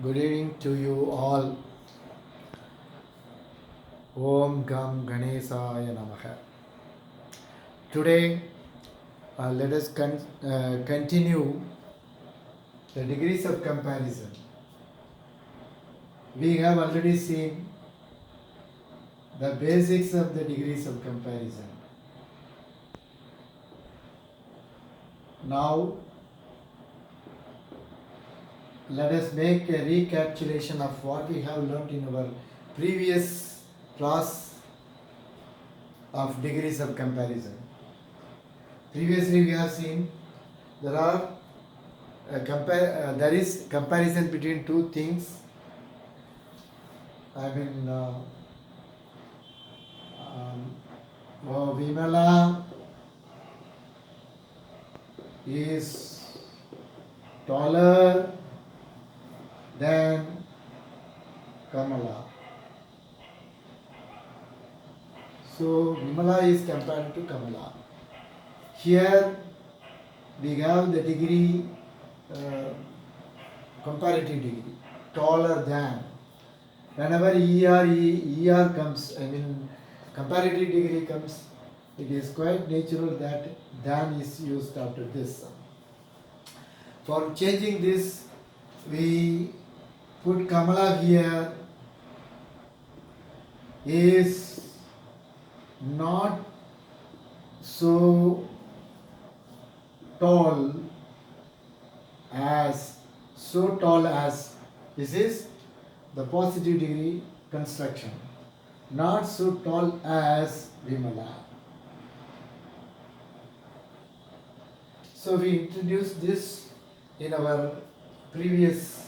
Good evening to you all. Om Gam Ganesaya Namaha. Today, let us continue the degrees of comparison. We have already seen the basics of the degrees of comparison. Now, let us make a recapitulation of what we have learned in our previous class of degrees of comparison. Previously, we have seen there is comparison between two things. Vimala is taller than Kamala. So Vimala is compared to Kamala. Here we have the degree, comparative degree, taller than. Whenever ER comes, comparative degree comes, it is quite natural that than is used after this. For changing this, we put Kamala here is not so tall as this is the positive degree construction, not so tall as Vimala. So we introduced this in our previous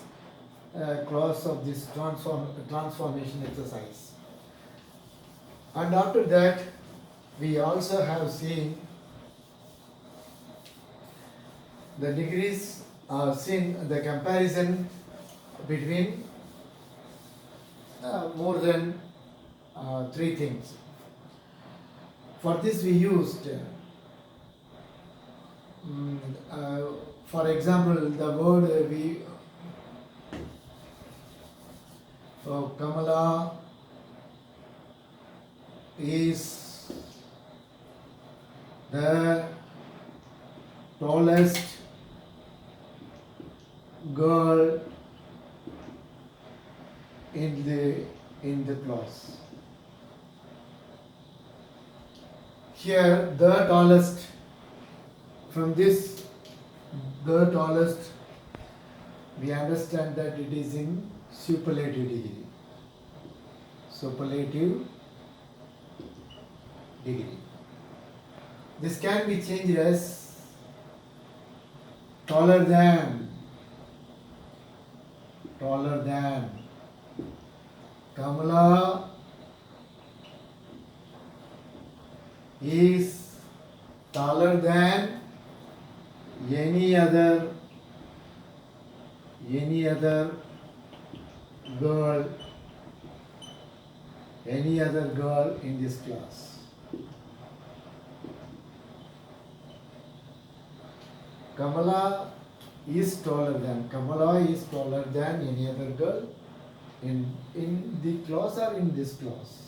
class of this transformation exercise. And after that, we also have seen the degrees, seen the comparison between more than three things. For this we used, for example, the word Kamala is the tallest girl in the class. Here, the tallest, from this, the tallest, we understand that it is in superlative degree. Superlative degree. This can be changed as taller than. Kamala is taller than any other girl in this class. Kamala is taller than any other girl in the class or in this class.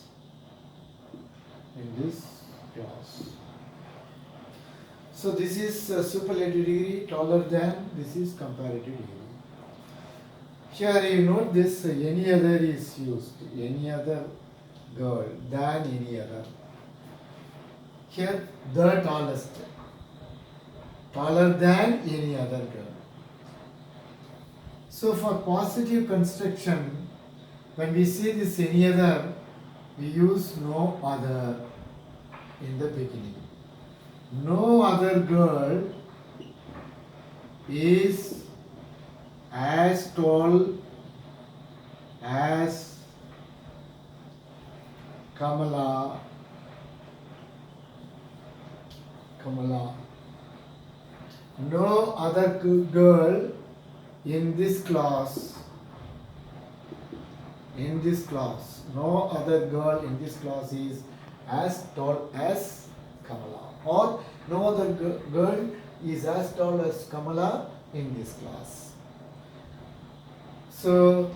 So this is superlative degree, taller than, this is comparative degree. Here you note this, any other is used, any other girl than any other. Here the tallest, taller than any other girl. So for positive construction, when we see this any other, we use no other in the beginning. No other girl is as tall as Kamala. No other girl in this class, no other girl in this class is as tall as Kamala, or no other girl is as tall as Kamala in this class. So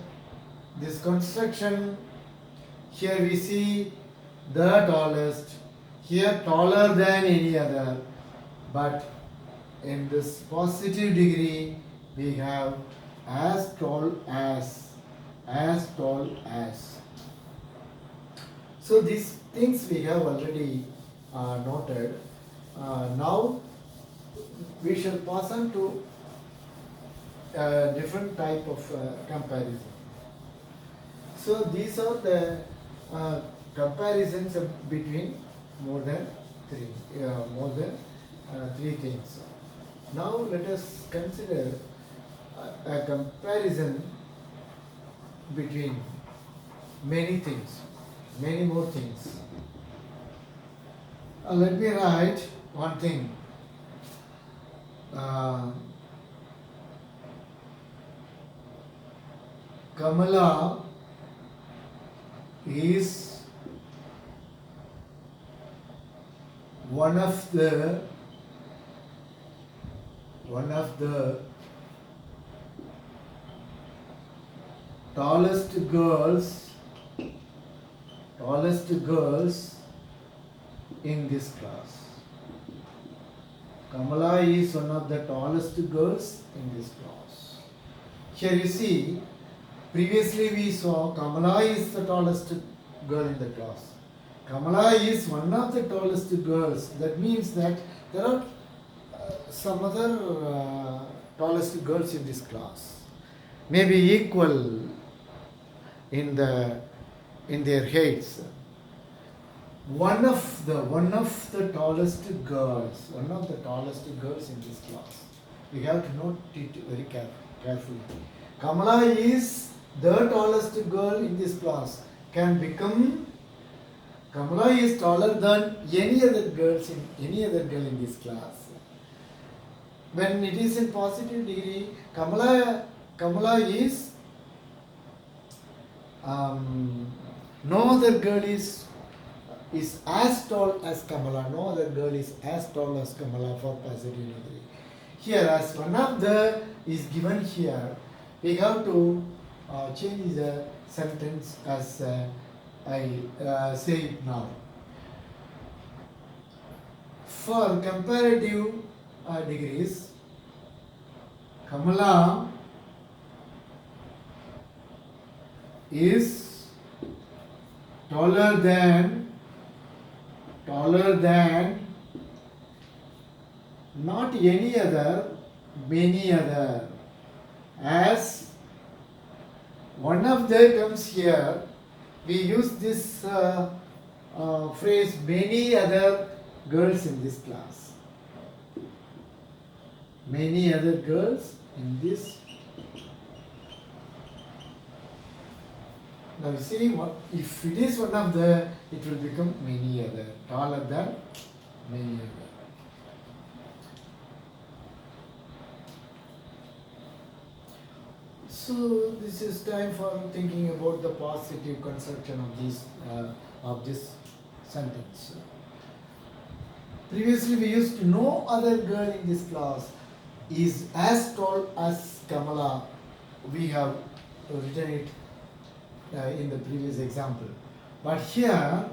this construction, here we see the tallest, here taller than any other, but in this positive degree we have as tall as tall as. So these things we have already noted. Now we shall pass on to different type of comparison. So these are the comparisons between more than three things. Now let us consider a comparison between many things, many more things. Let me write one thing. Kamala is one of the tallest girls in this class. Kamala is one of the tallest girls in this class. Here you see, previously we saw Kamala is the tallest girl in the class. Kamala is one of the tallest girls. That means that there are some other tallest girls in this class. Maybe equal in their heights. One of the tallest girls in this class. We have to note it very carefully. Kamala is the tallest girl in this class. Kamala is taller than any other girl in this class. When it is in positive degree, Kamala is no other girl is as tall as Kamala. No other girl is as tall as Kamala for positive degree. Here, as one of the is given here, we have to change the sentence as I say it now. For comparative degrees, Kamala is taller than not any other, many other. As one of them comes here, we use this phrase many other girls in this class. Many other girls in this. Now you see, if it is one of the, it will become many other, taller than many other. So this is time for thinking about the positive construction of this sentence. Previously we used no other girl in this class is as tall as Kamala. We have written it in the previous example. But here,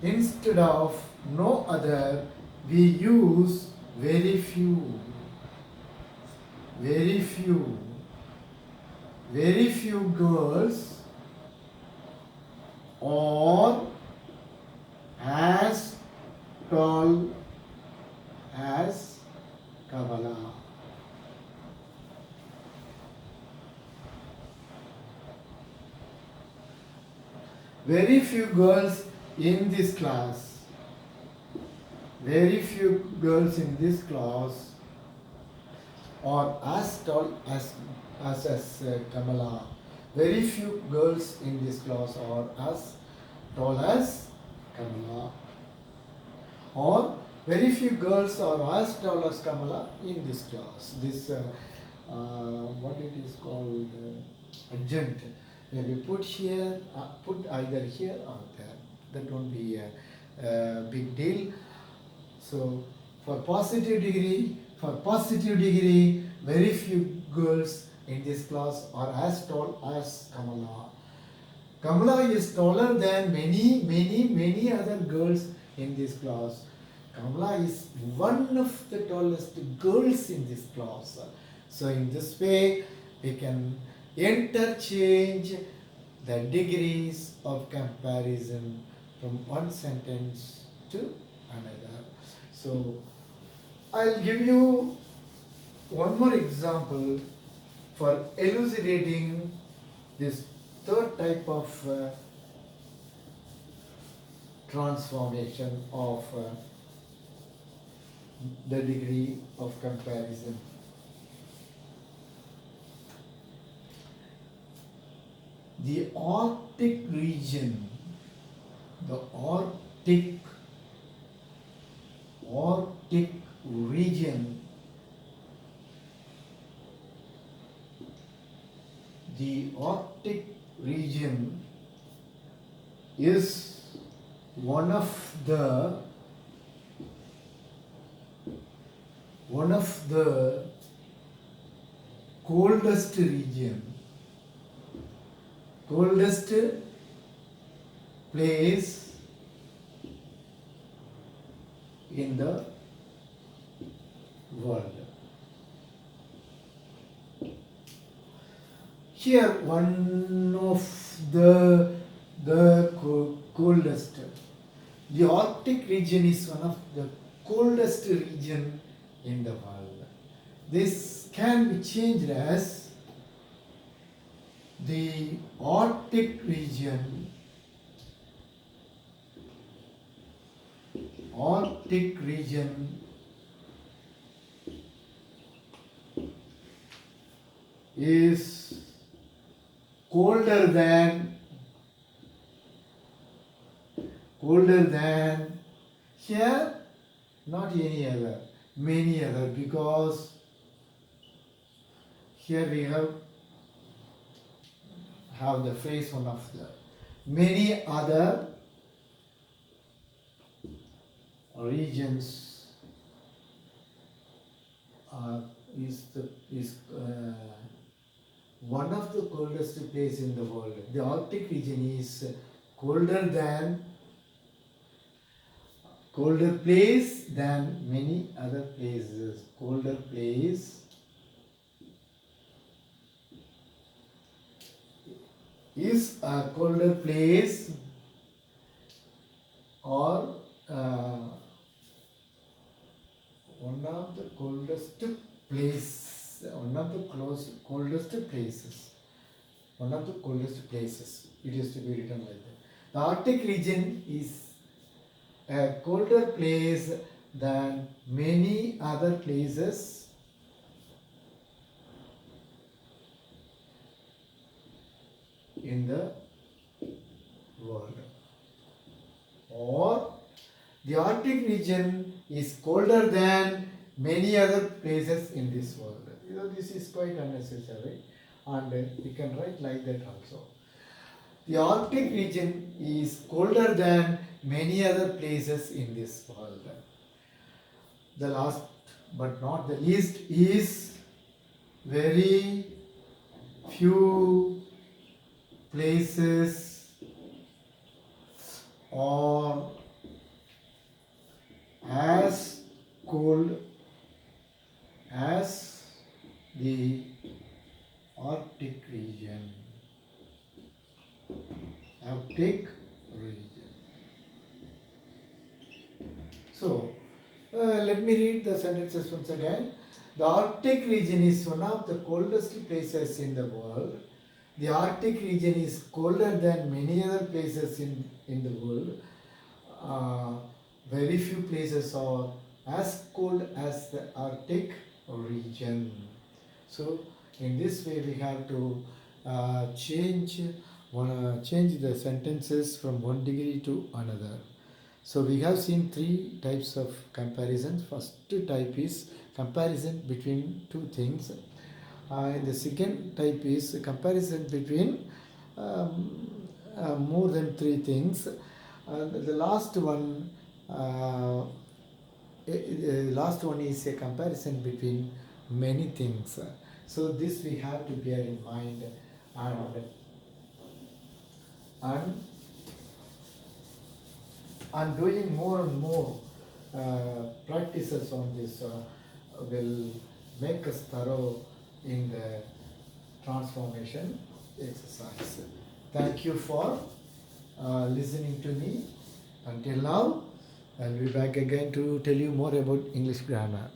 instead of no other, we use very few girls or as tall as Kamala. Very few girls in this class. Very few girls in this class are as tall as Kamala. Very few girls in this class are as tall as Kamala. Or very few girls are as tall as Kamala in this class. This what it is called adjunct. When we put here, put either here or there. That won't be a big deal. So for positive degree, very few girls in this class are as tall as Kamala. Kamala is taller than many other girls in this class. Kamala is one of the tallest girls in this class. So in this way, we can interchange the degrees of comparison from one sentence to another. So I'll give you one more example for elucidating this third type of transformation of the degree of comparison. The Arctic region, the Arctic region, the Arctic region is one of the coldest place in the world. Here one of the coldest. The Arctic region is one of the coldest region in the world. This can be changed as the Arctic region is colder than here, not any other, many other, because here we have the phrase one of the many other regions is one of the coldest place in the world. The Arctic region is colder place than many other places. Colder place is a colder place or one of the coldest places. It is to be written like that. The Arctic region is a colder place than many other places in the world. Or the Arctic region is colder than many other places in this world. This is quite unnecessary, and we can write like that also. The Arctic region is colder than many other places in this world. The last but not the least is very few places are as cold as the Arctic region. So, let me read the sentences once again. The Arctic region is one of the coldest places in the world. The Arctic region is colder than many other places in the world. Very few places are as cold as the Arctic region. So, in this way we have to change the sentences from one degree to another. So we have seen three types of comparisons. First type is comparison between two things. And the second type is comparison between more than three things. The last one is a comparison between many things. So this we have to bear in mind, and and doing more and more practices on this will make us thorough in the transformation exercise. Thank you for listening to me. Until now, I'll be back again to tell you more about English grammar.